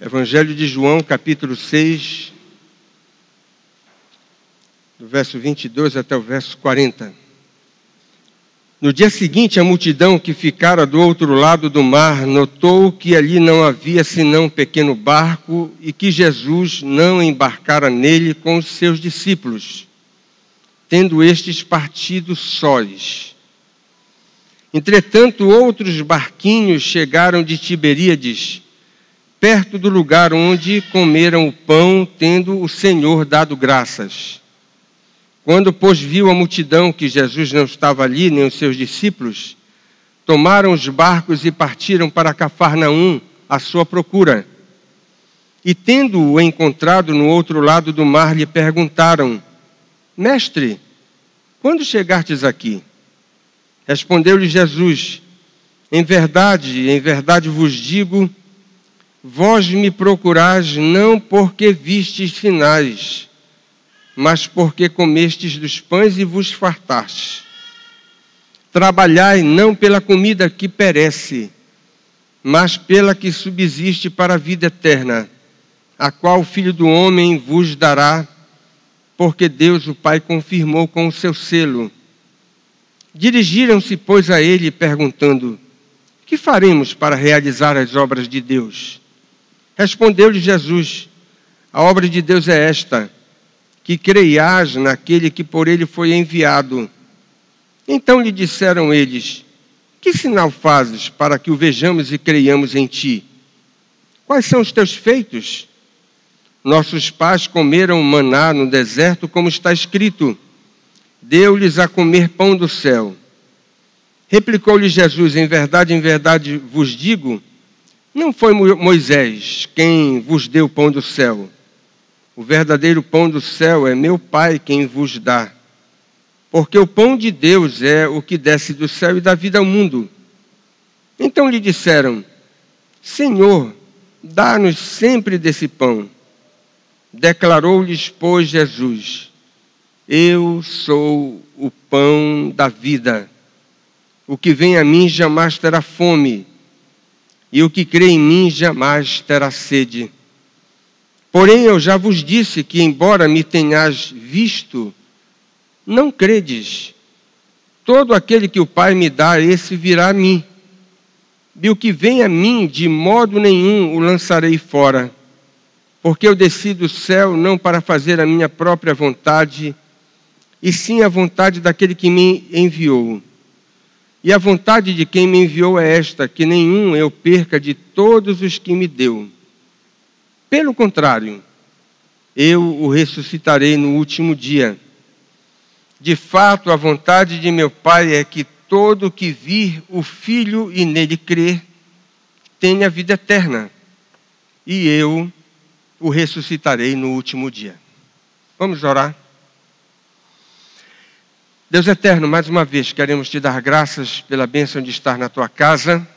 Evangelho de João, capítulo 6, do verso 22 até o verso 40. No dia seguinte, a multidão que ficara do outro lado do mar notou que ali não havia senão um pequeno barco e que Jesus não embarcara nele com os seus discípulos, tendo estes partido sós. Entretanto, outros barquinhos chegaram de Tiberíades, perto do lugar onde comeram o pão, tendo o Senhor dado graças. Quando, pois, viu a multidão que Jesus não estava ali, nem os seus discípulos, tomaram os barcos e partiram para Cafarnaum à sua procura. E, tendo-o encontrado no outro lado do mar, lhe perguntaram: Mestre, quando chegastes aqui? Respondeu-lhe Jesus: em verdade vos digo, vós me procurais não porque vistes sinais, mas porque comestes dos pães e vos fartastes. Trabalhai não pela comida que perece, mas pela que subsiste para a vida eterna, a qual o Filho do Homem vos dará, porque Deus o Pai confirmou com o seu selo. Dirigiram-se, pois, a ele, perguntando: que faremos para realizar as obras de Deus? Respondeu-lhe Jesus: a obra de Deus é esta, que creiais naquele que por ele foi enviado. Então lhe disseram eles: que sinal fazes para que o vejamos e creiamos em ti? Quais são os teus feitos? Nossos pais comeram maná no deserto, como está escrito: deu-lhes a comer pão do céu. Replicou-lhe Jesus: em verdade vos digo, não foi Moisés quem vos deu o pão do céu. O verdadeiro pão do céu é meu Pai quem vos dá. Porque o pão de Deus é o que desce do céu e dá vida ao mundo. Então lhe disseram: Senhor, dá-nos sempre desse pão. Declarou-lhes, pois, Jesus: eu sou o pão da vida. O que vem a mim jamais terá fome, e o que crê em mim jamais terá sede. Porém, eu já vos disse que, embora me tenhais visto, não credes. Todo aquele que o Pai me dá, esse virá a mim. E o que vem a mim, de modo nenhum o lançarei fora. Porque eu desci do céu não para fazer a minha própria vontade, e sim a vontade daquele que me enviou. E a vontade de quem me enviou é esta, que nenhum eu perca de todos os que me deu. Pelo contrário, eu o ressuscitarei no último dia. De fato, a vontade de meu Pai é que todo que vir o Filho e nele crer, tenha vida eterna. E eu o ressuscitarei no último dia. Vamos orar? Deus eterno, mais uma vez queremos te dar graças pela bênção de estar na tua casa,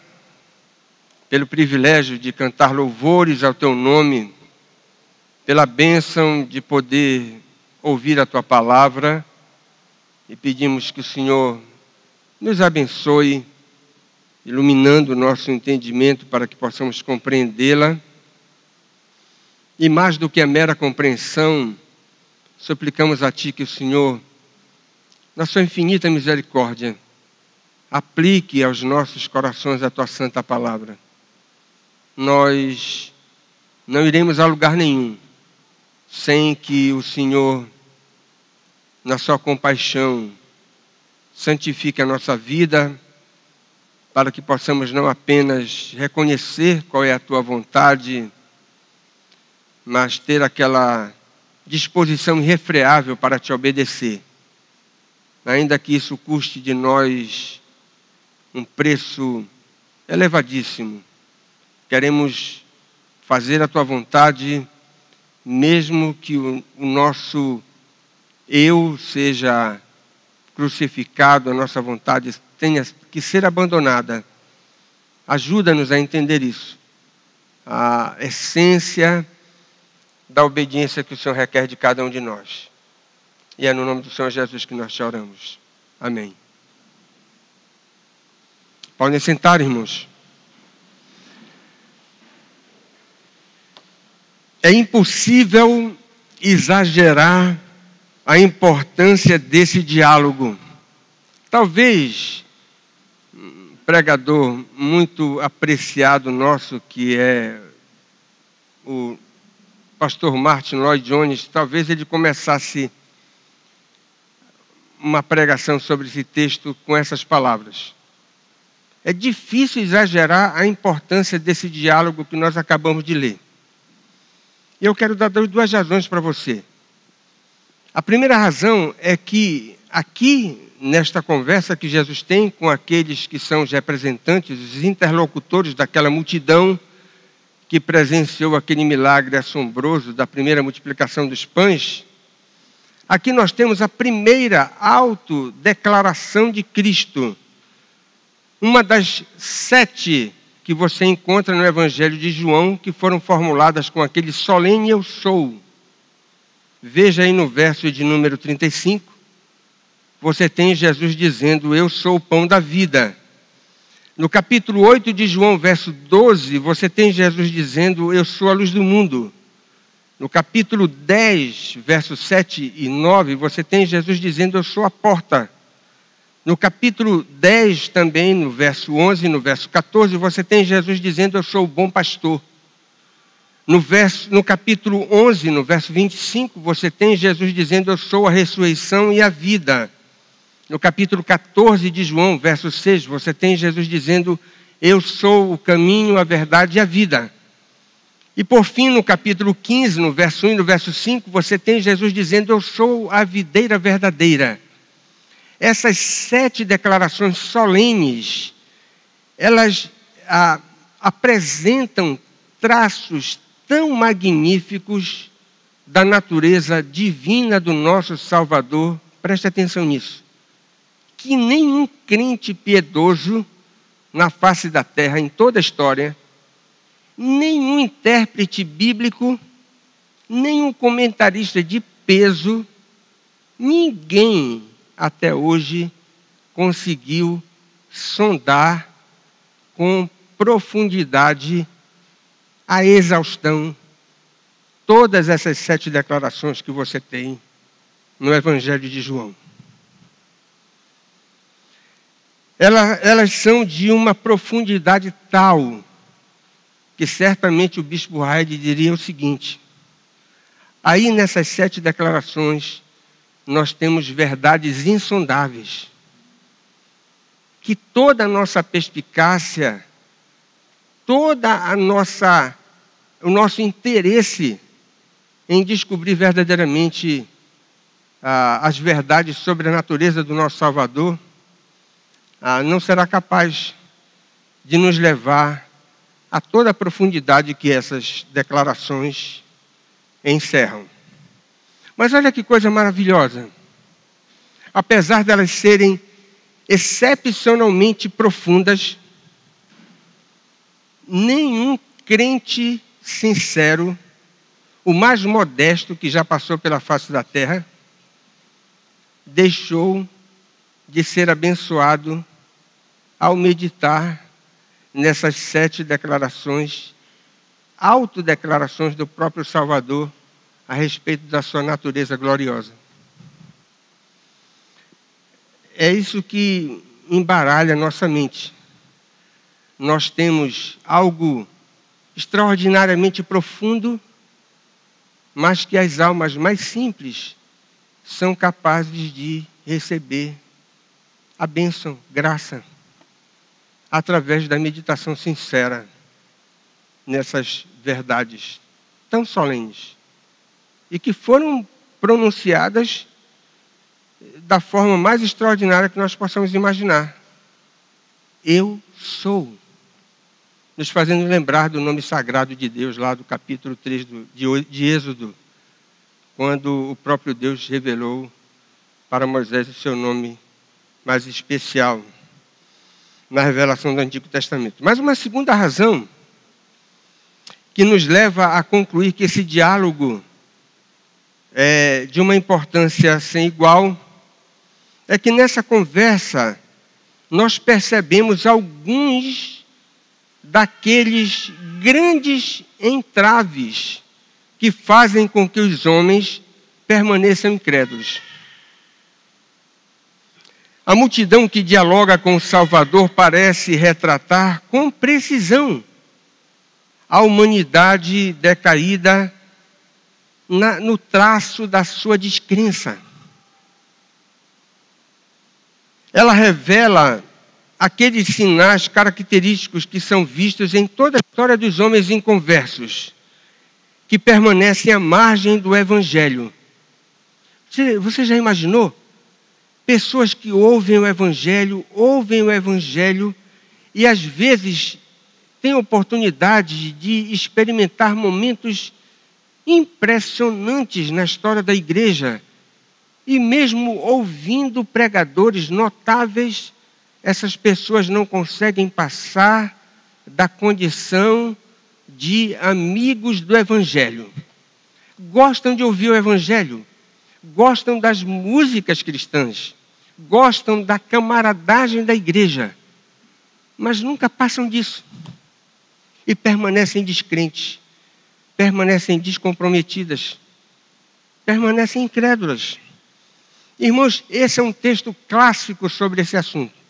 pelo privilégio de cantar louvores ao teu nome, pela bênção de poder ouvir a tua palavra, e pedimos que o Senhor nos abençoe, iluminando o nosso entendimento para que possamos compreendê-la. E mais do que a mera compreensão, suplicamos a ti que o Senhor, na sua infinita misericórdia, aplique aos nossos corações a tua santa palavra. Nós não iremos a lugar nenhum sem que o Senhor, na sua compaixão, santifique a nossa vida, para que possamos não apenas reconhecer qual é a tua vontade, mas ter aquela disposição irrefreável para te obedecer. Ainda que isso custe de nós um preço elevadíssimo. Queremos fazer a tua vontade, mesmo que o nosso eu seja crucificado, a nossa vontade tenha que ser abandonada. Ajuda-nos a entender isso. A essência da obediência que o Senhor requer de cada um de nós. E é no nome do Senhor Jesus que nós te oramos. Amém. Podem sentar, irmãos. É impossível exagerar a importância desse diálogo. Talvez um pregador muito apreciado nosso, que é o pastor Martin Lloyd Jones, talvez ele começasse uma pregação sobre esse texto com essas palavras. É difícil exagerar a importância desse diálogo que nós acabamos de ler. E eu quero dar duas razões para você. A primeira razão é que aqui, nesta conversa que Jesus tem com aqueles que são os representantes, os interlocutores daquela multidão que presenciou aquele milagre assombroso da primeira multiplicação dos pães, aqui nós temos a primeira autodeclaração de Cristo. Uma das 7 que você encontra no Evangelho de João, que foram formuladas com aquele solene eu sou. Veja aí no verso de número 35, você tem Jesus dizendo, eu sou o pão da vida. No capítulo 8 de João, verso 12, você tem Jesus dizendo, eu sou a luz do mundo. No capítulo 10, versos 7 e 9, você tem Jesus dizendo, eu sou a porta. No capítulo 10 também, no verso 11 e no verso 14, você tem Jesus dizendo, eu sou o bom pastor. No capítulo 11, no verso 25, você tem Jesus dizendo, eu sou a ressurreição e a vida. No capítulo 14 de João, verso 6, você tem Jesus dizendo, eu sou o caminho, a verdade e a vida. E por fim, no capítulo 15, no verso 1 e no verso 5, você tem Jesus dizendo, eu sou a videira verdadeira. Essas 7 declarações solenes, elas apresentam traços tão magníficos da natureza divina do nosso Salvador, preste atenção nisso, que nenhum crente piedoso na face da terra, em toda a história, nenhum intérprete bíblico, nenhum comentarista de peso, ninguém até hoje conseguiu sondar com profundidade, a exaustão, todas essas 7 declarações que você tem no Evangelho de João. Elas são de uma profundidade tal que certamente o bispo Hyde diria o seguinte, aí nessas 7 declarações nós temos verdades insondáveis, que toda a nossa perspicácia, o nosso interesse em descobrir verdadeiramente as verdades sobre a natureza do nosso Salvador, não será capaz de nos levar a toda a profundidade que essas declarações encerram. Mas olha que coisa maravilhosa. Apesar de elas serem excepcionalmente profundas, nenhum crente sincero, o mais modesto que já passou pela face da terra, deixou de ser abençoado ao meditar nessas 7 declarações, autodeclarações do próprio Salvador a respeito da sua natureza gloriosa. É isso que embaralha a nossa mente. Nós temos algo extraordinariamente profundo, mas que as almas mais simples são capazes de receber a bênção, graça, através da meditação sincera nessas verdades tão solenes e que foram pronunciadas da forma mais extraordinária que nós possamos imaginar. Eu sou. Nos fazendo lembrar do nome sagrado de Deus, lá do capítulo 3 de Êxodo, quando o próprio Deus revelou para Moisés o seu nome mais especial na revelação do Antigo Testamento. Mas uma segunda razão que nos leva a concluir que esse diálogo é de uma importância sem igual é que nessa conversa nós percebemos alguns daqueles grandes entraves que fazem com que os homens permaneçam incrédulos. A multidão que dialoga com o Salvador parece retratar com precisão a humanidade decaída no traço da sua descrença. Ela revela aqueles sinais característicos que são vistos em toda a história dos homens inconversos, que permanecem à margem do Evangelho. Você já imaginou? Pessoas que ouvem o Evangelho e às vezes têm oportunidade de experimentar momentos impressionantes na história da igreja. E mesmo ouvindo pregadores notáveis, essas pessoas não conseguem passar da condição de amigos do Evangelho. Gostam de ouvir o Evangelho, gostam das músicas cristãs, gostam da camaradagem da igreja, mas nunca passam disso. E permanecem descrentes, permanecem descomprometidas, permanecem incrédulas. Irmãos, esse é um texto clássico sobre esse assunto.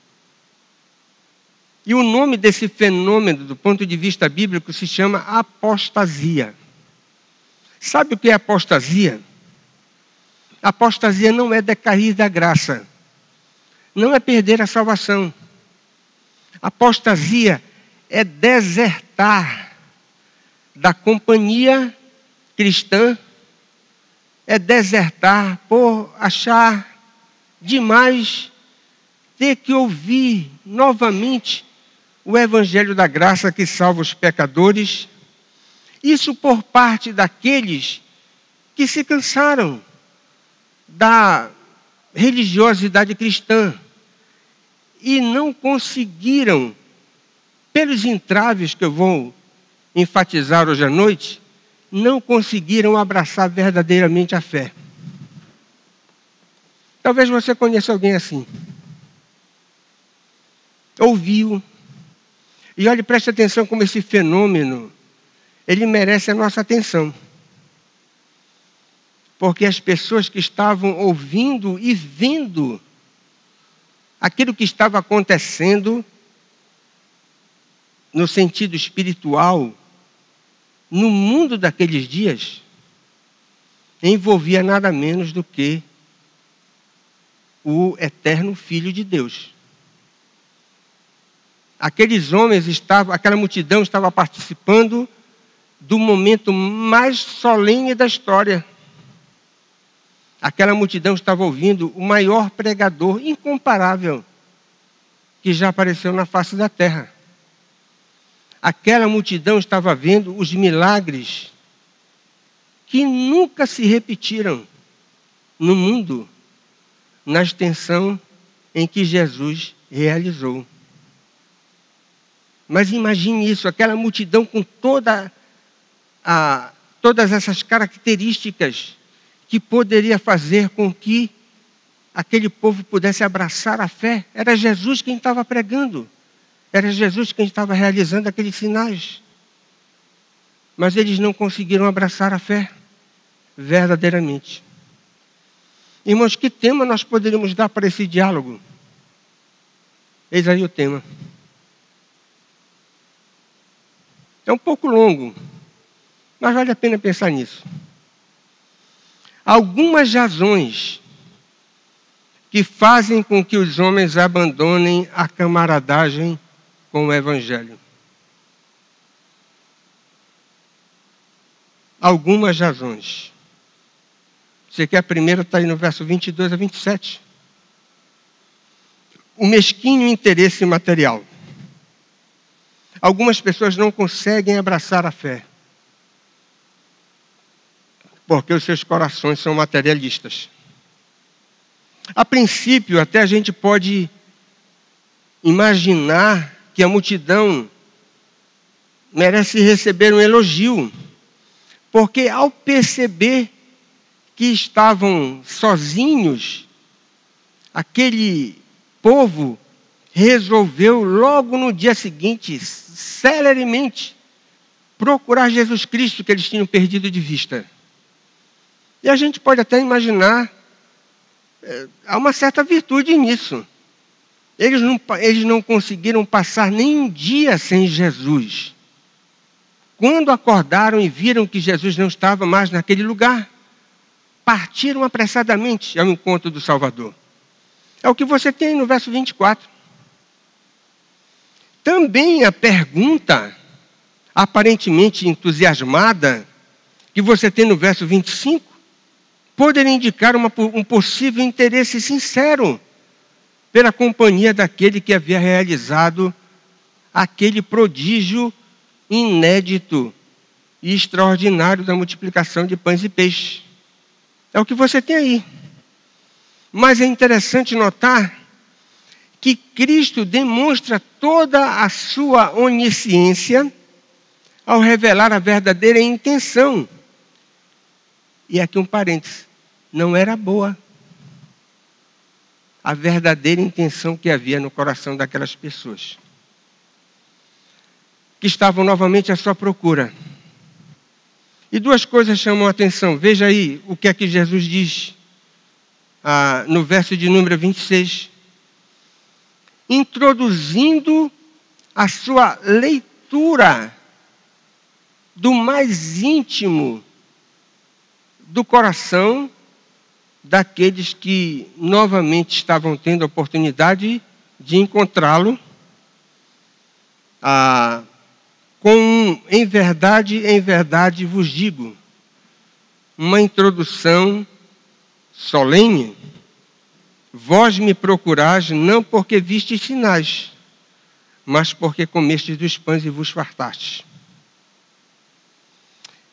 E o nome desse fenômeno, do ponto de vista bíblico, se chama apostasia. Sabe o que é apostasia? Apostasia não é decair da graça. Não é perder a salvação. Apostasia é desertar da companhia cristã, é desertar por achar demais ter que ouvir novamente o Evangelho da graça que salva os pecadores. Isso por parte daqueles que se cansaram da religiosidade cristã e não conseguiram, pelos entraves que eu vou enfatizar hoje à noite, não conseguiram abraçar verdadeiramente a fé. Talvez você conheça alguém assim. Ouviu. E olhe, preste atenção como esse fenômeno, ele merece a nossa atenção. Porque as pessoas que estavam ouvindo e vendo aquilo que estava acontecendo no sentido espiritual, no mundo daqueles dias, envolvia nada menos do que o eterno Filho de Deus. Aqueles homens aquela multidão estava participando do momento mais solene da história. Aquela multidão estava ouvindo o maior pregador incomparável que já apareceu na face da terra. Aquela multidão estava vendo os milagres que nunca se repetiram no mundo na extensão em que Jesus realizou. Mas imagine isso, aquela multidão com todas essas características que poderia fazer com que aquele povo pudesse abraçar a fé. Era Jesus quem estava pregando. Era Jesus quem estava realizando aqueles sinais. Mas eles não conseguiram abraçar a fé verdadeiramente. Irmãos, que tema nós poderíamos dar para esse diálogo? Eis aí o tema. É um pouco longo, mas vale a pena pensar nisso. Algumas razões que fazem com que os homens abandonem a camaradagem com o Evangelho. Algumas razões. Você quer a primeira? Está aí no verso 22 a 27. O mesquinho interesse material. Algumas pessoas não conseguem abraçar a fé, porque os seus corações são materialistas. A princípio, até a gente pode imaginar que a multidão merece receber um elogio, porque ao perceber que estavam sozinhos, aquele povo resolveu logo no dia seguinte, celeremente, procurar Jesus Cristo que eles tinham perdido de vista. E a gente pode até imaginar, há uma certa virtude nisso. Eles não conseguiram passar nem um dia sem Jesus. Quando acordaram e viram que Jesus não estava mais naquele lugar, partiram apressadamente ao encontro do Salvador. É o que você tem no verso 24. Também a pergunta, aparentemente entusiasmada, que você tem no verso 25, poderia indicar um possível interesse sincero pela companhia daquele que havia realizado aquele prodígio inédito e extraordinário da multiplicação de pães e peixes. É o que você tem aí. Mas é interessante notar que Cristo demonstra toda a sua onisciência ao revelar a verdadeira intenção. E aqui um parênteses, não era boa a verdadeira intenção que havia no coração daquelas pessoas, que estavam novamente à sua procura. E duas coisas chamam a atenção. Veja aí o que é que Jesus diz no verso de número 26. Introduzindo a sua leitura do mais íntimo do coração daqueles que novamente estavam tendo a oportunidade de encontrá-lo, em verdade vos digo, uma introdução solene. Vós me procurais não porque vistes sinais, mas porque comestes dos pães e vos fartastes.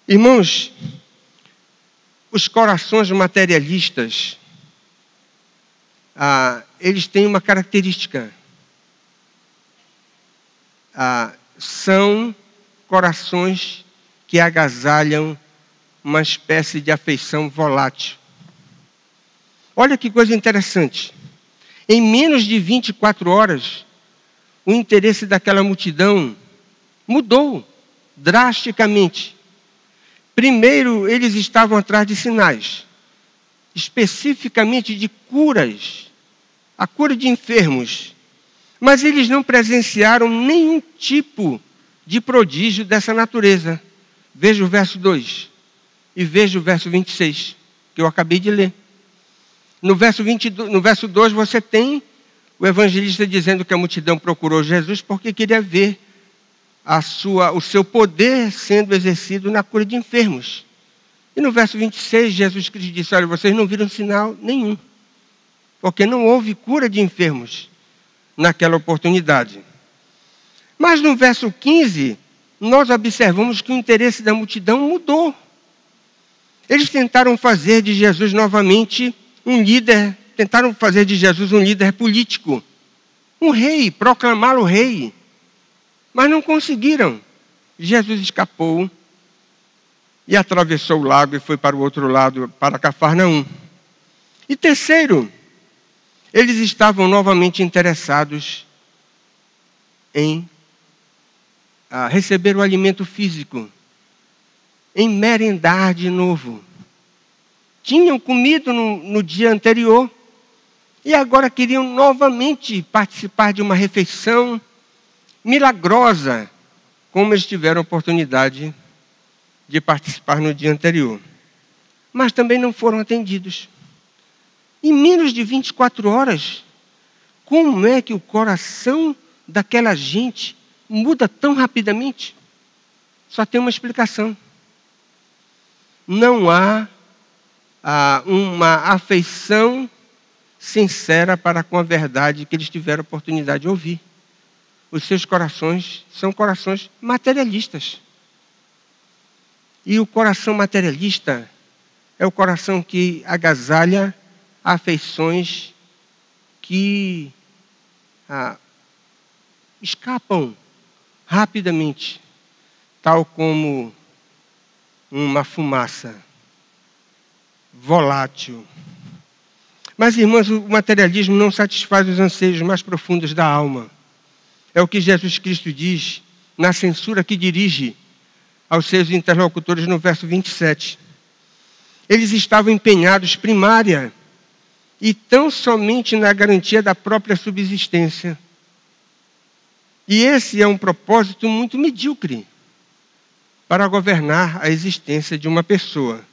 Irmãos, os corações materialistas, eles têm uma característica. São corações que agasalham uma espécie de afeição volátil. Olha que coisa interessante. Em menos de 24 horas, o interesse daquela multidão mudou drasticamente. Primeiro, eles estavam atrás de sinais, especificamente de curas, a cura de enfermos. Mas eles não presenciaram nenhum tipo de prodígio dessa natureza. Veja o verso 2 e veja o verso 26, que eu acabei de ler. No verso 2 você tem o evangelista dizendo que a multidão procurou Jesus porque queria ver o seu poder sendo exercido na cura de enfermos. E no verso 26, Jesus Cristo disse, olha, vocês não viram sinal nenhum, porque não houve cura de enfermos naquela oportunidade. Mas no verso 15, nós observamos que o interesse da multidão mudou. Eles tentaram fazer de Jesus novamente um líder, tentaram fazer de Jesus um líder político, um rei, proclamá-lo rei. Mas não conseguiram. Jesus escapou e atravessou o lago e foi para o outro lado, para Cafarnaum. E terceiro, eles estavam novamente interessados em receber o alimento físico, em merendar de novo. Tinham comido no dia anterior e agora queriam novamente participar de uma refeição milagrosa, como eles tiveram a oportunidade de participar no dia anterior. Mas também não foram atendidos. Em menos de 24 horas, como é que o coração daquela gente muda tão rapidamente? Só tem uma explicação. Não há uma afeição sincera para com a verdade que eles tiveram a oportunidade de ouvir. Os seus corações são corações materialistas. E o coração materialista é o coração que agasalha afeições que escapam rapidamente, tal como uma fumaça volátil. Mas, irmãos, o materialismo não satisfaz os anseios mais profundos da alma. É o que Jesus Cristo diz na censura que dirige aos seus interlocutores no verso 27. Eles estavam empenhados primária e tão somente na garantia da própria subsistência. E esse é um propósito muito medíocre para governar a existência de uma pessoa.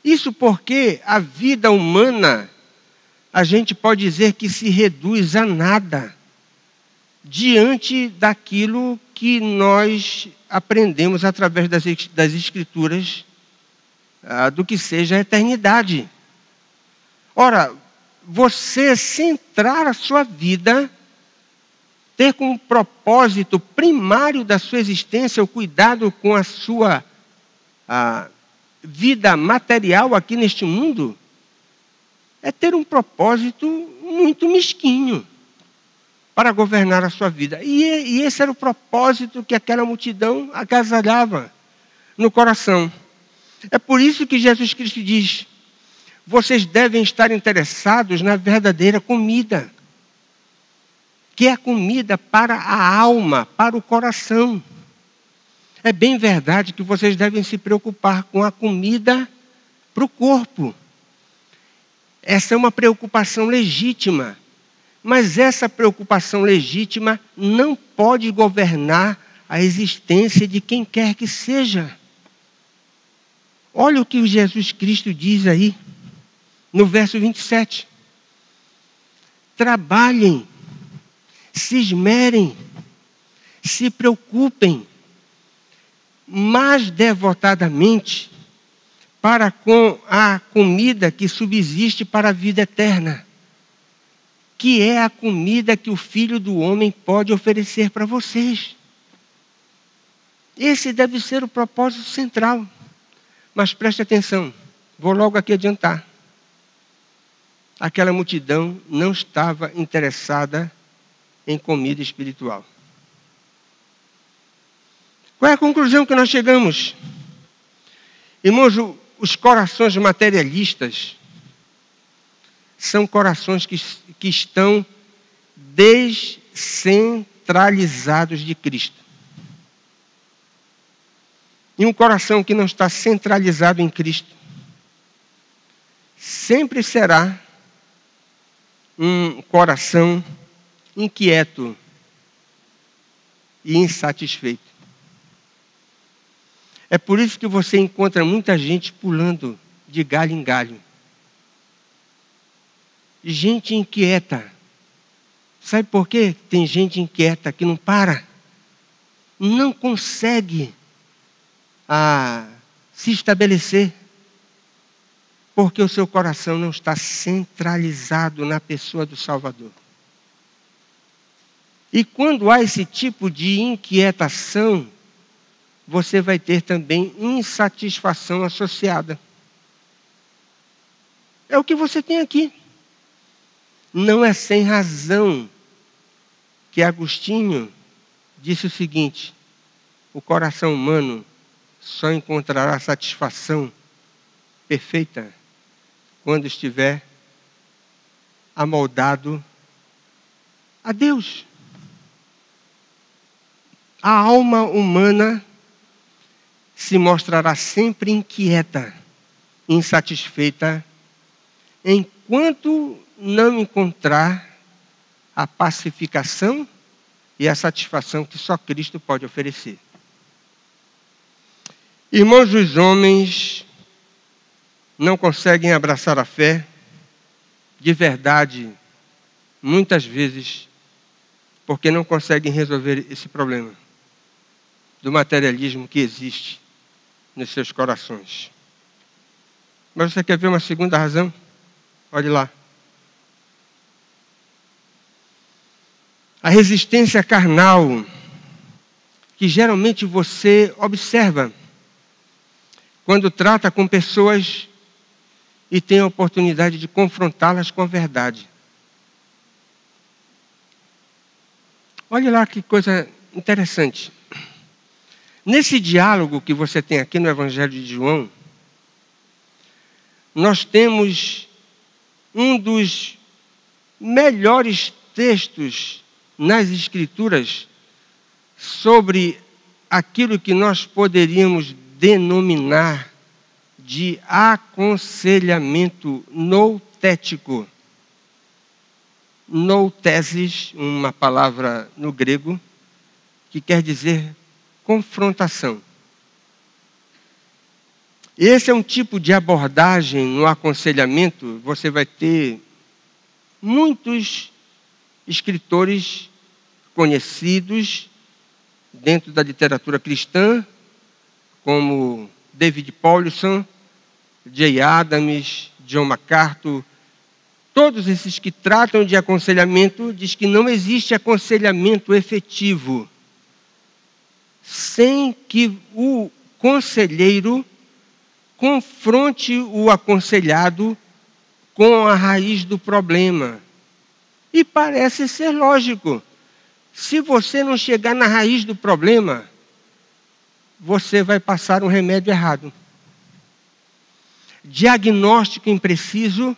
Isso porque a vida humana, a gente pode dizer que se reduz a nada diante daquilo que nós aprendemos através das Escrituras, do que seja a eternidade. Ora, você centrar a sua vida, ter como propósito primário da sua existência o cuidado com a sua vida material aqui neste mundo, é ter um propósito muito mesquinho para governar a sua vida. E esse era o propósito que aquela multidão agasalhava no coração. É por isso que Jesus Cristo diz: vocês devem estar interessados na verdadeira comida, que é a comida para a alma, para o coração. É bem verdade que vocês devem se preocupar com a comida para o corpo. Essa é uma preocupação legítima. Mas essa preocupação legítima não pode governar a existência de quem quer que seja. Olha o que Jesus Cristo diz aí, no verso 27. Trabalhem, se esmerem, se preocupem mais devotadamente para com a comida que subsiste para a vida eterna, que é a comida que o Filho do Homem pode oferecer para vocês. Esse deve ser o propósito central. Mas preste atenção, vou logo aqui adiantar. Aquela multidão não estava interessada em comida espiritual. Qual é a conclusão que nós chegamos? Irmãos, os corações materialistas são corações que estão descentralizados de Cristo. E um coração que não está centralizado em Cristo sempre será um coração inquieto e insatisfeito. É por isso que você encontra muita gente pulando de galho em galho. Gente inquieta. Sabe por quê? Tem gente inquieta que não para. Não consegue se estabelecer. Porque o seu coração não está centralizado na pessoa do Salvador. E quando há esse tipo de inquietação, você vai ter também insatisfação associada. É o que você tem aqui. Não é sem razão que Agostinho disse o seguinte: o coração humano só encontrará satisfação perfeita quando estiver amoldado a Deus. A alma humana se mostrará sempre inquieta, insatisfeita, enquanto não encontrar a pacificação e a satisfação que só Cristo pode oferecer. Irmãos, os homens não conseguem abraçar a fé de verdade, muitas vezes, porque não conseguem resolver esse problema do materialismo que existe nos seus corações. Mas você quer ver uma segunda razão? Olhe lá. A resistência carnal, que geralmente você observa quando trata com pessoas e tem a oportunidade de confrontá-las com a verdade. Olhe lá que coisa interessante. Nesse diálogo que você tem aqui no Evangelho de João, nós temos um dos melhores textos nas Escrituras sobre aquilo que nós poderíamos denominar de aconselhamento noutético. Noutesis, uma palavra no grego, que quer dizer confrontação. Esse é um tipo de abordagem no aconselhamento. Você vai ter muitos escritores conhecidos dentro da literatura cristã, como David Powlison, Jay Adams, John MacArthur. Todos esses que tratam de aconselhamento diz que não existe aconselhamento efetivo sem que o conselheiro confronte o aconselhado com a raiz do problema. E parece ser lógico. Se você não chegar na raiz do problema, você vai passar um remédio errado. Diagnóstico impreciso,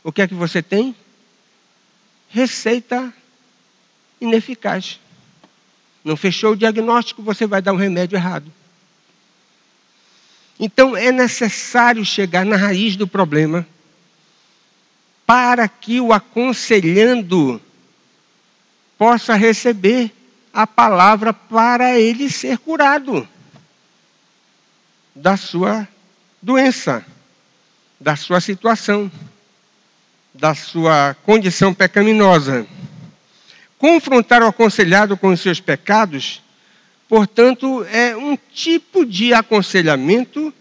o que é que você tem? Receita ineficaz. Não fechou o diagnóstico, você vai dar um remédio errado. Então é necessário chegar na raiz do problema para que o aconselhando possa receber a palavra para ele ser curado da sua doença, da sua situação, da sua condição pecaminosa. Confrontar o aconselhado com os seus pecados, portanto, é um tipo de aconselhamento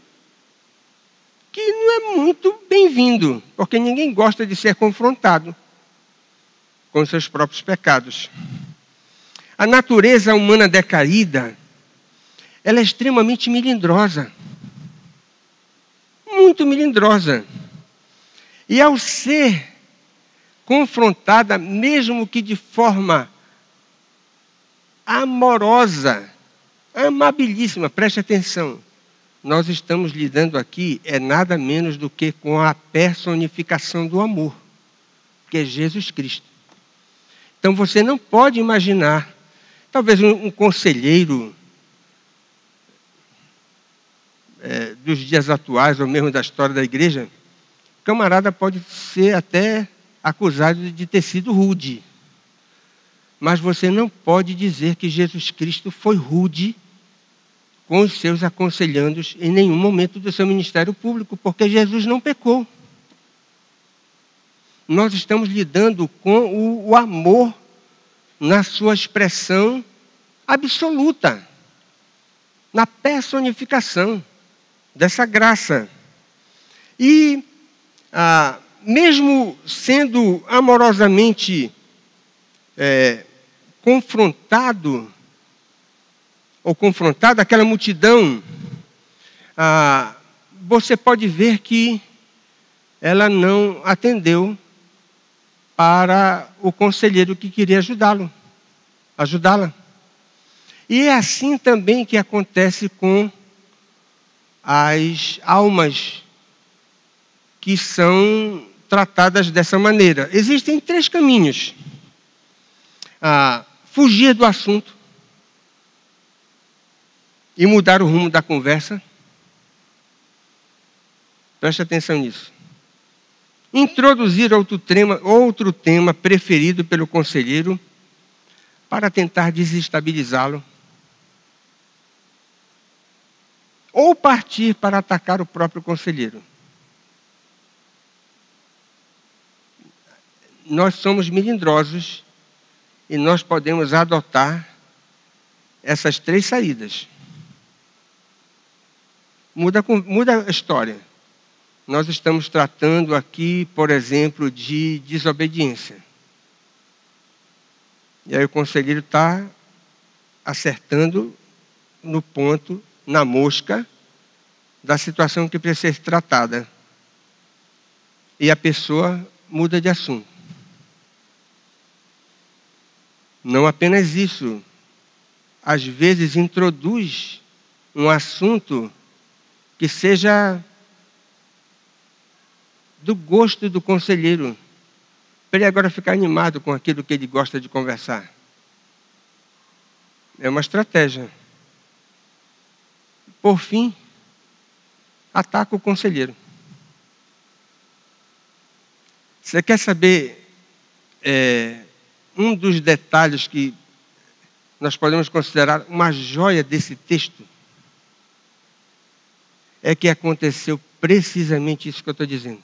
que não é muito bem-vindo, porque ninguém gosta de ser confrontado com os seus próprios pecados. A natureza humana decaída, ela é extremamente melindrosa. Muito melindrosa. E ao ser confrontada, mesmo que de forma amorosa, amabilíssima, preste atenção, nós estamos lidando aqui, é nada menos do que com a personificação do amor, que é Jesus Cristo. Então você não pode imaginar, talvez um conselheiro dos dias atuais, ou mesmo da história da igreja, o camarada pode ser até acusado de ter sido rude. Mas você não pode dizer que Jesus Cristo foi rude com os seus aconselhandos em nenhum momento do seu ministério público, porque Jesus não pecou. Nós estamos lidando com o amor na sua expressão absoluta, na personificação dessa graça. E, mesmo sendo amorosamente confrontada aquela multidão, você pode ver que ela não atendeu para o conselheiro que queria ajudá-la. E é assim também que acontece com as almas que são tratadas dessa maneira. Existem 3 caminhos. Fugir do assunto e mudar o rumo da conversa. Preste atenção nisso. Introduzir outro tema preferido pelo conselheiro para tentar desestabilizá-lo. Ou partir para atacar o próprio conselheiro. Nós somos melindrosos e nós podemos adotar essas 3 saídas. Muda a história. Nós estamos tratando aqui, por exemplo, de desobediência. E aí o conselheiro está acertando no ponto, na mosca, da situação que precisa ser tratada. E a pessoa muda de assunto. Não apenas isso. Às vezes introduz um assunto que seja do gosto do conselheiro, para ele agora ficar animado com aquilo que ele gosta de conversar. É uma estratégia. Por fim, ataca o conselheiro. Você quer saber um dos detalhes que nós podemos considerar uma joia desse texto? É que aconteceu precisamente isso que eu estou dizendo.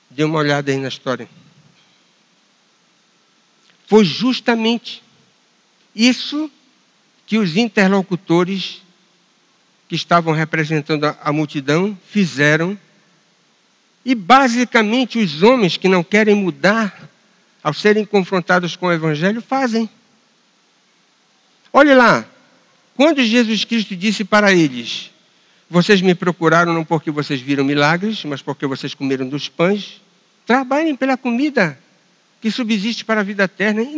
Dê uma olhada aí na história. Foi justamente isso que os interlocutores que estavam representando a multidão fizeram. E basicamente os homens que não querem mudar, ao serem confrontados com o Evangelho, fazem. Olhe lá, quando Jesus Cristo disse para eles: vocês me procuraram não porque vocês viram milagres, mas porque vocês comeram dos pães. Trabalhem pela comida que subsiste para a vida eterna e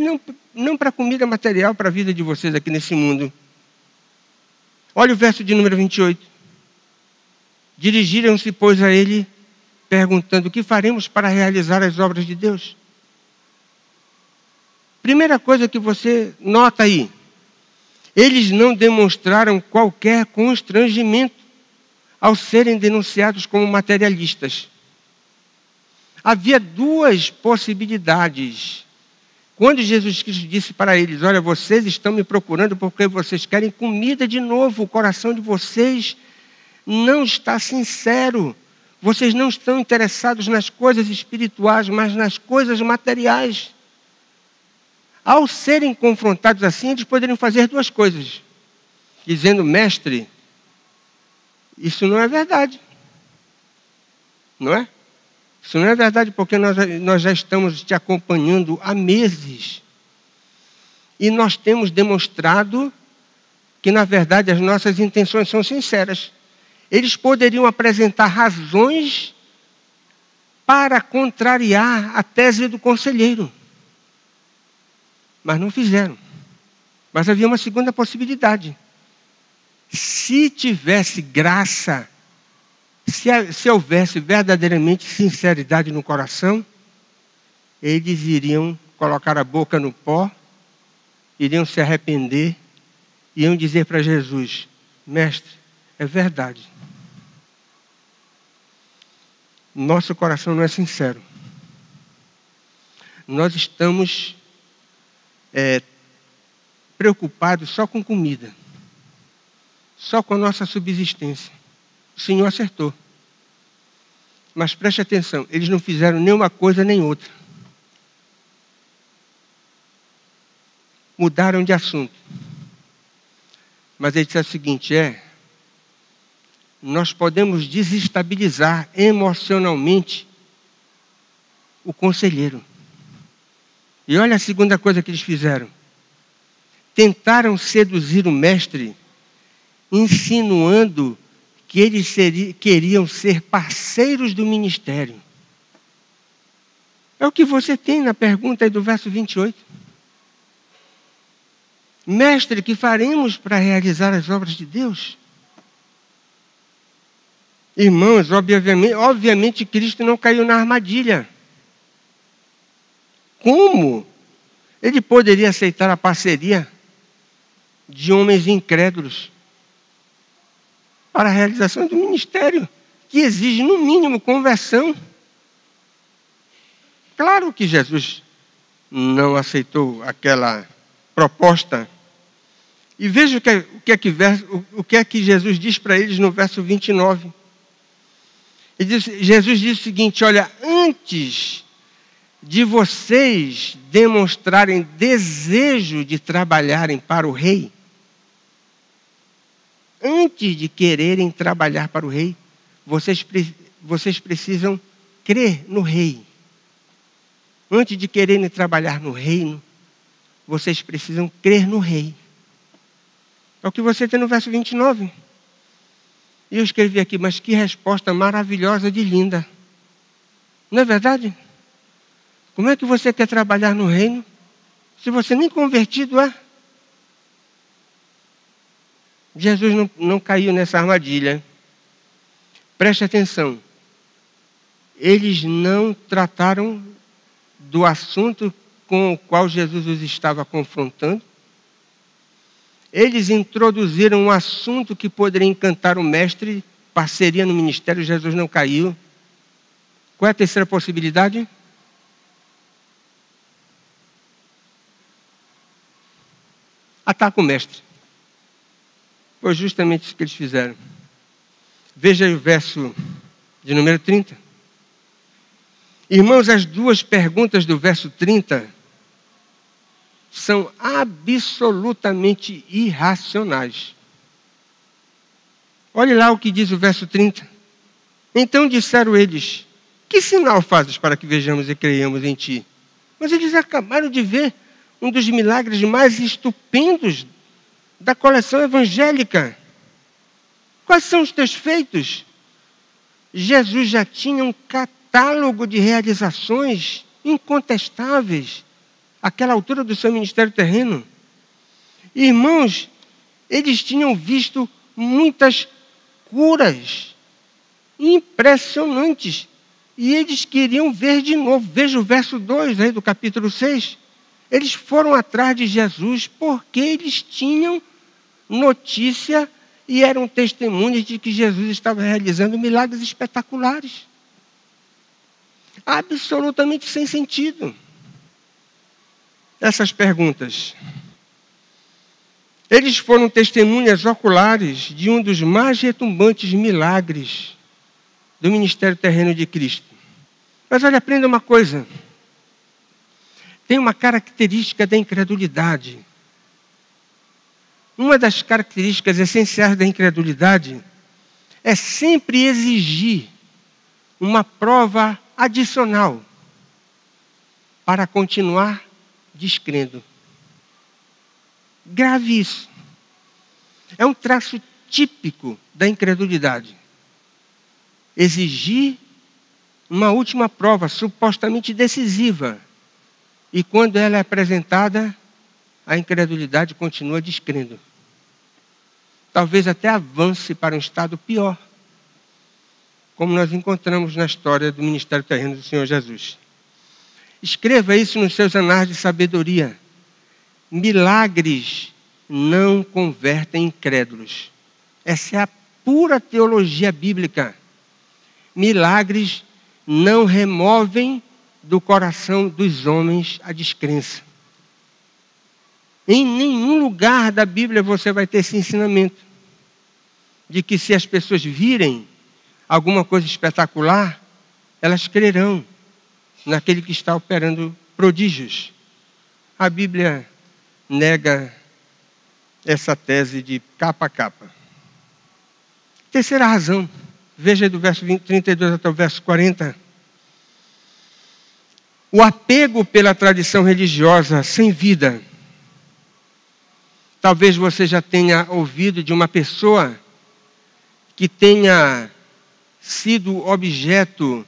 não para a comida material, para a vida de vocês aqui nesse mundo. Olha o verso de número 28. Dirigiram-se, pois, a ele, perguntando: o que faremos para realizar as obras de Deus? Primeira coisa que você nota aí: eles não demonstraram qualquer constrangimento ao serem denunciados como materialistas. Havia duas possibilidades. Quando Jesus Cristo disse para eles: olha, vocês estão me procurando porque vocês querem comida de novo, o coração de vocês não está sincero. Vocês não estão interessados nas coisas espirituais, mas nas coisas materiais. Ao serem confrontados assim, eles poderiam fazer duas coisas. Dizendo: mestre, isso não é verdade. Não é? Isso não é verdade, porque nós já estamos te acompanhando há meses. E nós temos demonstrado que, na verdade, as nossas intenções são sinceras. Eles poderiam apresentar razões para contrariar a tese do conselheiro. Mas não fizeram. Mas havia uma segunda possibilidade. Se tivesse graça, se houvesse verdadeiramente sinceridade no coração, eles iriam colocar a boca no pó, iriam se arrepender, iriam dizer para Jesus: mestre, é verdade. Nosso coração não é sincero. Nós estamos preocupados só com comida, só com a nossa subsistência. O Senhor acertou. Mas preste atenção, eles não fizeram nenhuma coisa nem outra. Mudaram de assunto. Mas ele disse o seguinte: nós podemos desestabilizar emocionalmente o conselheiro. E olha a segunda coisa que eles fizeram. Tentaram seduzir o mestre, insinuando que eles queriam ser parceiros do ministério. É o que você tem na pergunta aí do verso 28. Mestre, que faremos para realizar as obras de Deus? Irmãos, obviamente Cristo não caiu na armadilha. Como ele poderia aceitar a parceria de homens incrédulos para a realização do ministério, que exige, no mínimo, conversão? Claro que Jesus não aceitou aquela proposta. E veja o que é que Jesus diz para eles no verso 29. Jesus diz o seguinte: olha, antes de vocês demonstrarem desejo de trabalharem para o rei, antes de quererem trabalhar para o rei, vocês precisam crer no rei. Antes de quererem trabalhar no reino, vocês precisam crer no rei. É o que você tem no verso 29. E eu escrevi aqui: mas que resposta maravilhosa de linda. Não é verdade? Como é que você quer trabalhar no reino se você nem convertido é? Jesus não caiu nessa armadilha. Preste atenção. Eles não trataram do assunto com o qual Jesus os estava confrontando. eles introduziram um assunto que poderia encantar o mestre, parceria no ministério, Jesus não caiu. Qual é a terceira possibilidade? Ataca o mestre. Foi justamente isso que eles fizeram. Veja aí o verso de número 30. Irmãos, as duas perguntas do verso 30 são absolutamente irracionais. Olhe lá o que diz o verso 30. Então disseram eles: que sinal fazes para que vejamos e creiamos em ti? Mas eles acabaram de ver um dos milagres mais estupendos da coleção evangélica. Quais são os teus feitos? Jesus já tinha um catálogo de realizações incontestáveis àquela altura do seu ministério terreno. Irmãos, eles tinham visto muitas curas impressionantes e eles queriam ver de novo. Veja o verso 2 aí do capítulo 6. Eles foram atrás de Jesus porque eles tinham notícia e eram testemunhas de que Jesus estava realizando milagres espetaculares. Absolutamente sem sentido. Essas perguntas. Eles foram testemunhas oculares de um dos mais retumbantes milagres do ministério terreno de Cristo. Mas olha, aprenda uma coisa. Tem uma característica da incredulidade. Uma das características essenciais da incredulidade é sempre exigir uma prova adicional para continuar descrendo. Grave isso. É um traço típico da incredulidade. Exigir uma última prova supostamente decisiva. E quando ela é apresentada, a incredulidade continua descrendo. Talvez até avance para um estado pior, como nós encontramos na história do ministério terreno do Senhor Jesus. Escreva isso nos seus anais de sabedoria. Milagres não convertem incrédulos. Essa é a pura teologia bíblica. Milagres não removem do coração dos homens a descrença. Em nenhum lugar da Bíblia você vai ter esse ensinamento de que se as pessoas virem alguma coisa espetacular, elas crerão naquele que está operando prodígios. A Bíblia nega essa tese de capa a capa. Terceira razão, veja do verso 32 até o verso 40. O apego pela tradição religiosa sem vida. Talvez você já tenha ouvido de uma pessoa que tenha sido objeto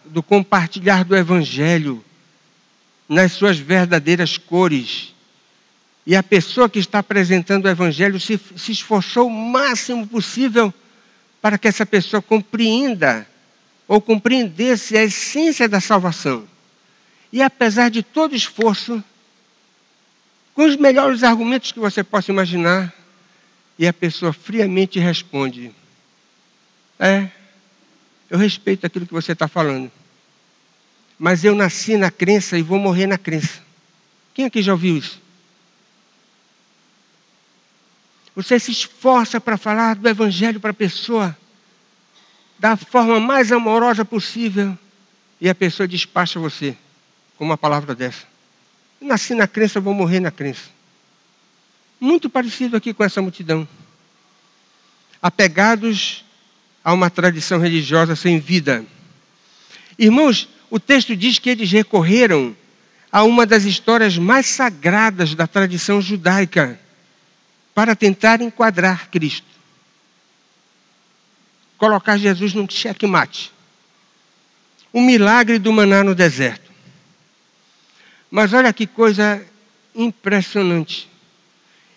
do compartilhar do Evangelho nas suas verdadeiras cores. E a pessoa que está apresentando o Evangelho se esforçou o máximo possível para que essa pessoa compreenda ou compreendesse a essência da salvação. E apesar de todo o esforço, com os melhores argumentos que você possa imaginar, e a pessoa friamente responde: eu respeito aquilo que você está falando, mas eu nasci na crença e vou morrer na crença. Quem aqui já ouviu isso? Você se esforça para falar do Evangelho para a pessoa da forma mais amorosa possível e a pessoa despacha você com uma palavra dessa: eu nasci na crença, eu vou morrer na crença. Muito parecido aqui com essa multidão. Apegados a uma tradição religiosa sem vida. Irmãos, o texto diz que eles recorreram a uma das histórias mais sagradas da tradição judaica para tentar enquadrar Cristo. Colocar Jesus num xeque-mate. O milagre do maná no deserto. Mas olha que coisa impressionante.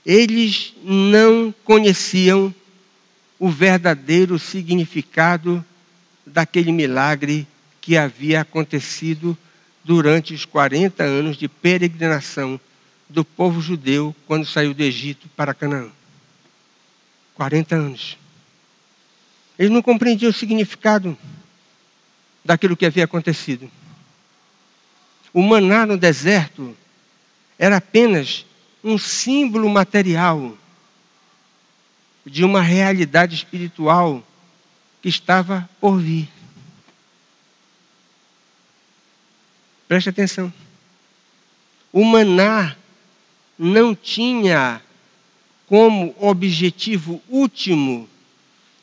Eles não conheciam o verdadeiro significado daquele milagre que havia acontecido durante os 40 anos de peregrinação do povo judeu quando saiu do Egito para Canaã. 40 anos. Eles não compreendiam o significado daquilo que havia acontecido. O maná no deserto era apenas um símbolo material de uma realidade espiritual que estava por vir. Preste atenção. O maná não tinha como objetivo último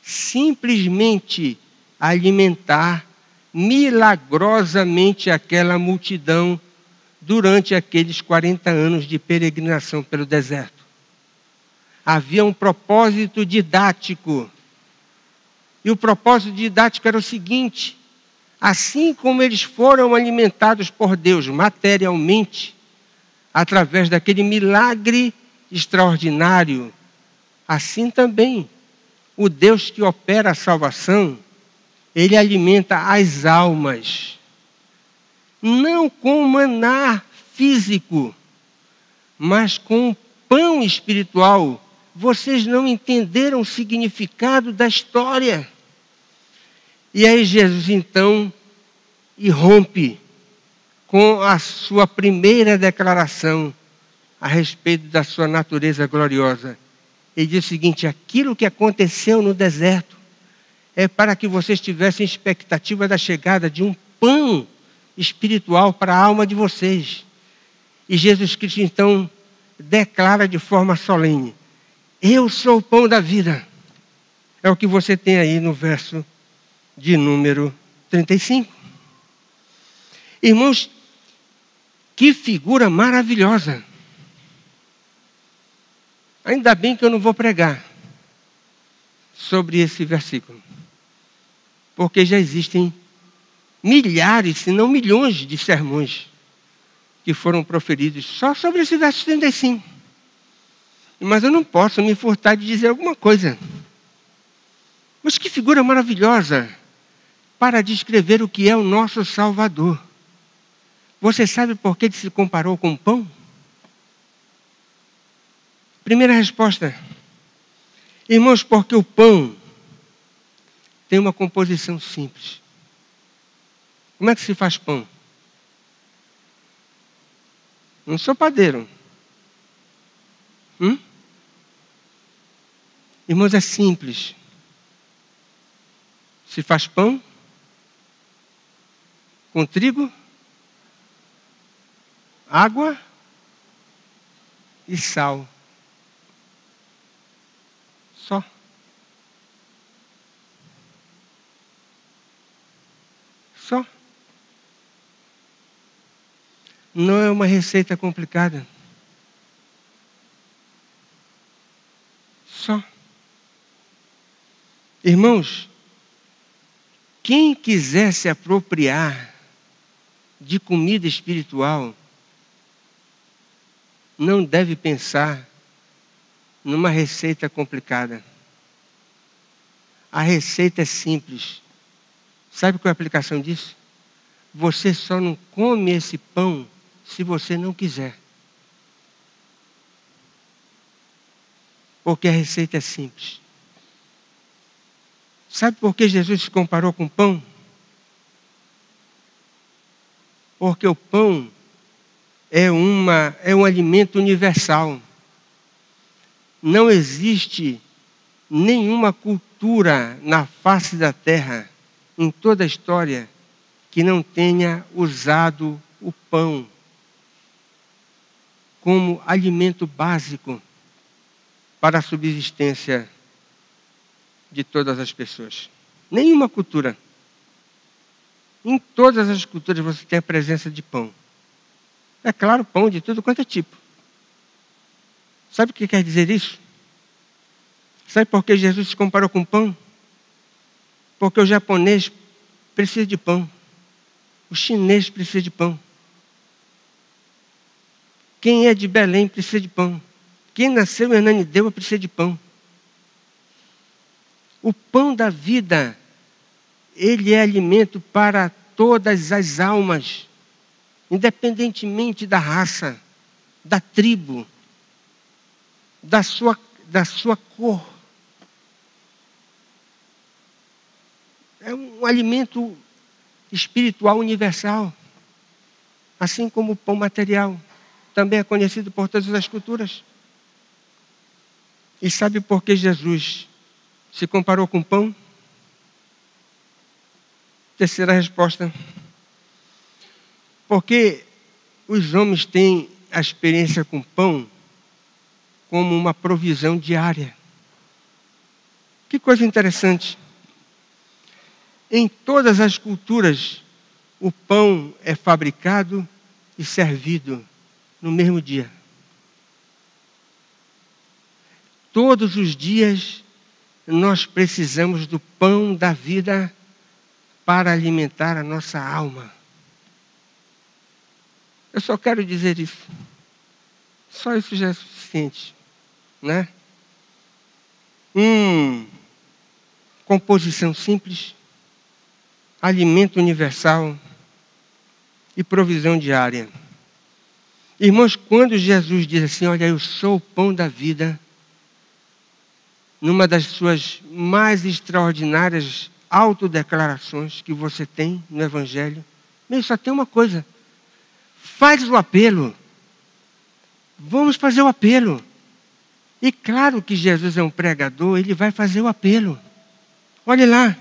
simplesmente alimentar milagrosamente aquela multidão durante aqueles 40 anos de peregrinação pelo deserto. Havia um propósito didático. E o propósito didático era o seguinte: assim como eles foram alimentados por Deus materialmente, através daquele milagre extraordinário, assim também o Deus que opera a salvação, Ele alimenta as almas. Não com maná físico, mas com pão espiritual. Vocês não entenderam o significado da história. E aí Jesus então irrompe com a sua primeira declaração a respeito da sua natureza gloriosa. Ele diz o seguinte: aquilo que aconteceu no deserto é para que vocês tivessem expectativa da chegada de um pão espiritual para a alma de vocês. E Jesus Cristo então declara de forma solene: eu sou o pão da vida. É o que você tem aí no verso de número 35. Irmãos, que figura maravilhosa. Ainda bem que eu não vou pregar sobre esse versículo, porque já existem milhares, se não milhões de sermões que foram proferidos só sobre esse verso 35. Mas eu não posso me furtar de dizer alguma coisa. Mas que figura maravilhosa para descrever o que é o nosso Salvador. Você sabe por que ele se comparou com o pão? Primeira resposta. Irmãos, porque o pão tem uma composição simples. Como é que se faz pão? Um sopadeiro. Irmãos, é simples. Se faz pão com trigo, água e sal. Só. Só. Não é uma receita complicada. Só. Irmãos, quem quiser se apropriar de comida espiritual, não deve pensar numa receita complicada. A receita é simples. Sabe qual é a aplicação disso? Você só não come esse pão se você não quiser. Porque a receita é simples. Sabe por que Jesus se comparou com o pão? Porque o pão é um alimento universal. Não existe nenhuma cultura na face da terra, em toda a história, que não tenha usado o pão como alimento básico para a subsistência de todas as pessoas. Nenhuma cultura. Em todas as culturas você tem a presença de pão. É claro, pão de tudo quanto é tipo. Sabe o que quer dizer isso? Sabe por que Jesus se comparou com pão? Porque o japonês precisa de pão. O chinês precisa de pão. Quem é de Belém precisa de pão. Quem nasceu em Ananindeua precisa de pão. O pão da vida, ele é alimento para todas as almas, independentemente da raça, da tribo, da sua cor. É um alimento espiritual universal, assim como o pão material, também é conhecido por todas as culturas. E sabe por que Jesus se comparou com pão? Terceira resposta. Porque os homens têm a experiência com pão como uma provisão diária. Que coisa interessante. Em todas as culturas, o pão é fabricado e servido no mesmo dia. Todos os dias nós precisamos do pão da vida para alimentar a nossa alma. Eu só quero dizer isso. Só isso já é suficiente, né? Composição simples, alimento universal e provisão diária. Irmãos, quando Jesus diz assim, olha, eu sou o pão da vida, numa das suas mais extraordinárias autodeclarações que você tem no Evangelho, só tem uma coisa. Faz o apelo. Vamos fazer o apelo. E claro que Jesus é um pregador, ele vai fazer o apelo. Olhe lá,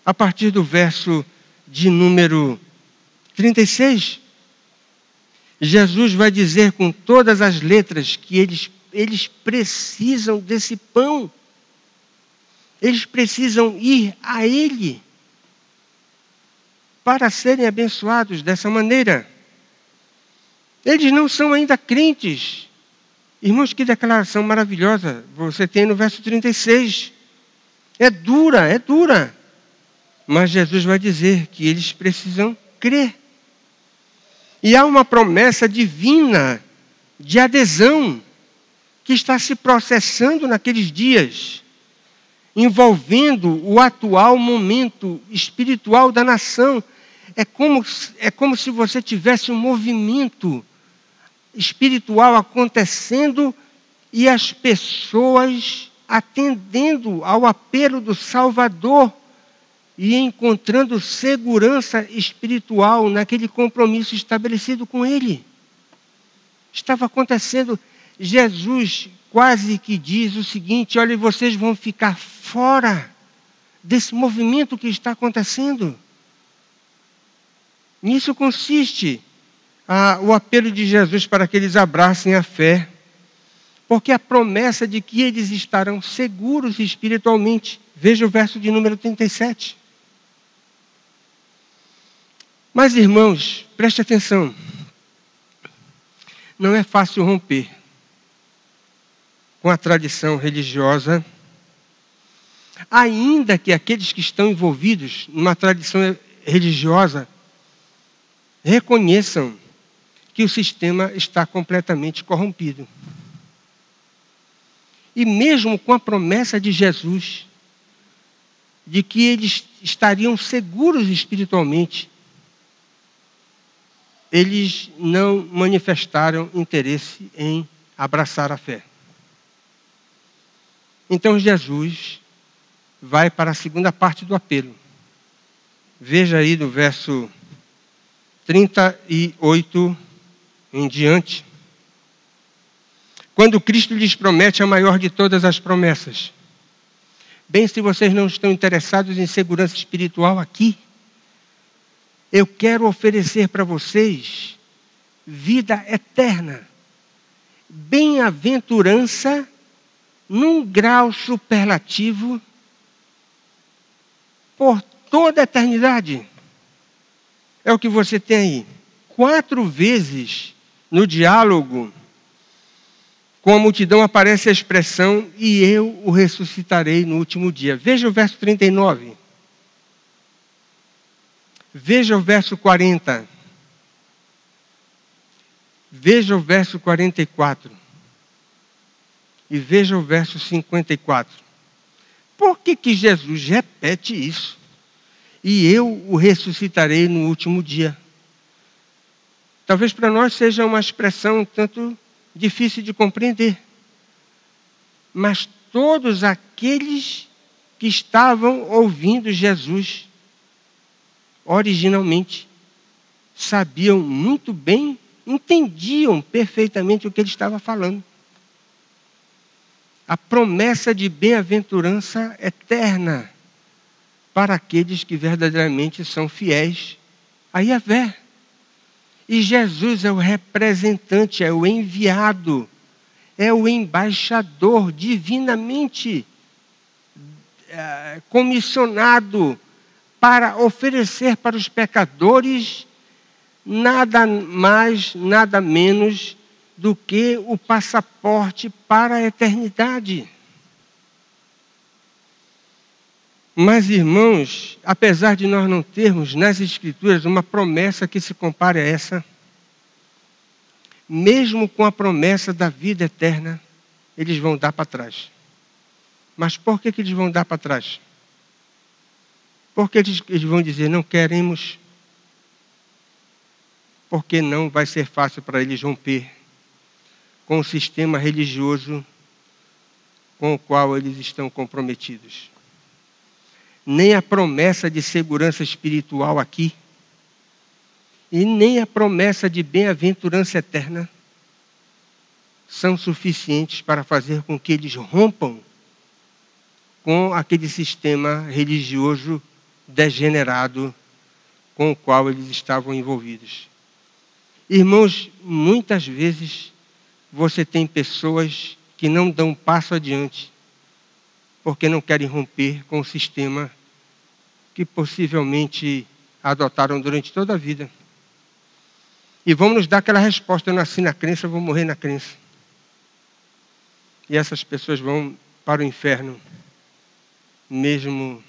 a partir do verso de número 36, Jesus vai dizer com todas as letras que eles precisam desse pão. Eles precisam ir a Ele para serem abençoados dessa maneira. Eles não são ainda crentes. Irmãos, que declaração maravilhosa você tem no verso 36. É dura. Mas Jesus vai dizer que eles precisam crer. E há uma promessa divina de adesão que está se processando naqueles dias, envolvendo o atual momento espiritual da nação. É como se você tivesse um movimento espiritual acontecendo e as pessoas atendendo ao apelo do Salvador e encontrando segurança espiritual naquele compromisso estabelecido com Ele. Estava acontecendo. Jesus quase que diz o seguinte, olha, vocês vão ficar fora desse movimento que está acontecendo. Nisso consiste o apelo de Jesus para que eles abracem a fé, porque a promessa de que eles estarão seguros espiritualmente. Veja o verso de número 37. Mas, irmãos, preste atenção. Não é fácil romper com a tradição religiosa, ainda que aqueles que estão envolvidos numa tradição religiosa reconheçam que o sistema está completamente corrompido. E mesmo com a promessa de Jesus, de que eles estariam seguros espiritualmente, eles não manifestaram interesse em abraçar a fé. Então Jesus vai para a segunda parte do apelo. Veja aí do verso 38 em diante. Quando Cristo lhes promete a maior de todas as promessas. Bem, se vocês não estão interessados em segurança espiritual aqui, eu quero oferecer para vocês vida eterna, bem-aventurança num grau superlativo por toda a eternidade. É o que você tem aí. 4 vezes no diálogo com a multidão aparece a expressão, e eu o ressuscitarei no último dia. Veja o verso 39. Veja o verso 40. Veja o verso 44. E veja o verso 54. Por que Jesus repete isso? E eu o ressuscitarei no último dia. Talvez para nós seja uma expressão tanto difícil de compreender. Mas todos aqueles que estavam ouvindo Jesus originalmente sabiam muito bem, entendiam perfeitamente o que ele estava falando. A promessa de bem-aventurança eterna para aqueles que verdadeiramente são fiéis a Yahvé. E Jesus é o representante, é o enviado, é o embaixador divinamente comissionado para oferecer para os pecadores nada mais, nada menos do que o passaporte para a eternidade. Mas, irmãos, apesar de nós não termos nas Escrituras uma promessa que se compare a essa, mesmo com a promessa da vida eterna, eles vão dar para trás. Mas por que eles vão dar para trás? Porque eles vão dizer, não queremos, porque não vai ser fácil para eles romper com o sistema religioso com o qual eles estão comprometidos. Nem a promessa de segurança espiritual aqui, e nem a promessa de bem-aventurança eterna são suficientes para fazer com que eles rompam com aquele sistema religioso degenerado com o qual eles estavam envolvidos. Irmãos, muitas vezes você tem pessoas que não dão um passo adiante porque não querem romper com o sistema que possivelmente adotaram durante toda a vida. E vão nos dar aquela resposta, eu nasci na crença, eu vou morrer na crença. E essas pessoas vão para o inferno, mesmo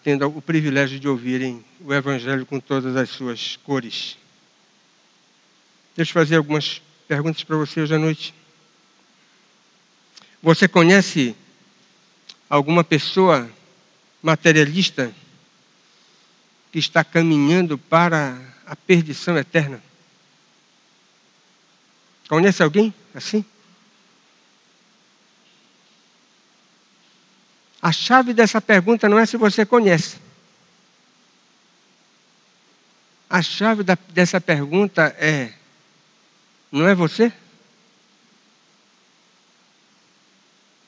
tendo o privilégio de ouvirem o Evangelho com todas as suas cores. Deixa eu fazer algumas perguntas para você hoje à noite. Você conhece alguma pessoa materialista que está caminhando para a perdição eterna? Conhece alguém assim? A chave dessa pergunta não é se você conhece. A chave dessa pergunta é, não é você?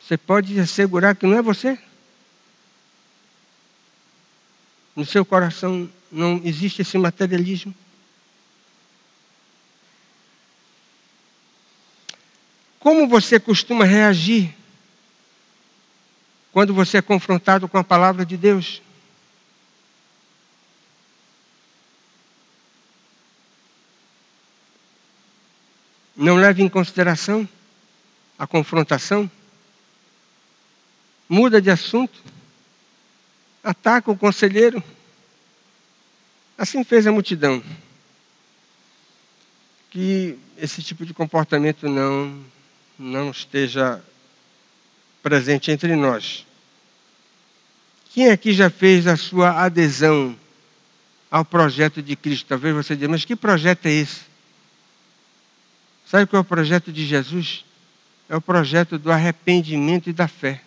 Você pode assegurar que não é você? No seu coração não existe esse materialismo? Como você costuma reagir quando você é confrontado com a palavra de Deus? Não leva em consideração a confrontação? Muda de assunto? Ataca o conselheiro? Assim fez a multidão. Que esse tipo de comportamento não esteja presente entre nós. Quem aqui já fez a sua adesão ao projeto de Cristo? Talvez você diga, mas que projeto é esse? Sabe qual é o projeto de Jesus? É o projeto do arrependimento e da fé.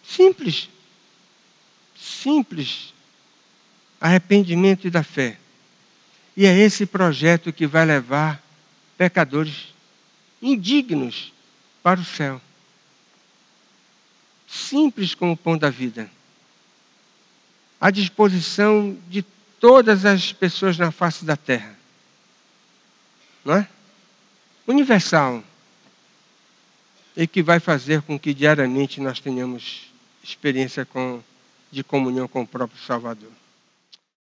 Simples. Simples. Arrependimento e da fé. E é esse projeto que vai levar pecadores indignos para o céu. Simples como o pão da vida. À disposição de todas as pessoas na face da terra. Não é? Universal. E que vai fazer com que diariamente nós tenhamos experiência de comunhão com o próprio Salvador.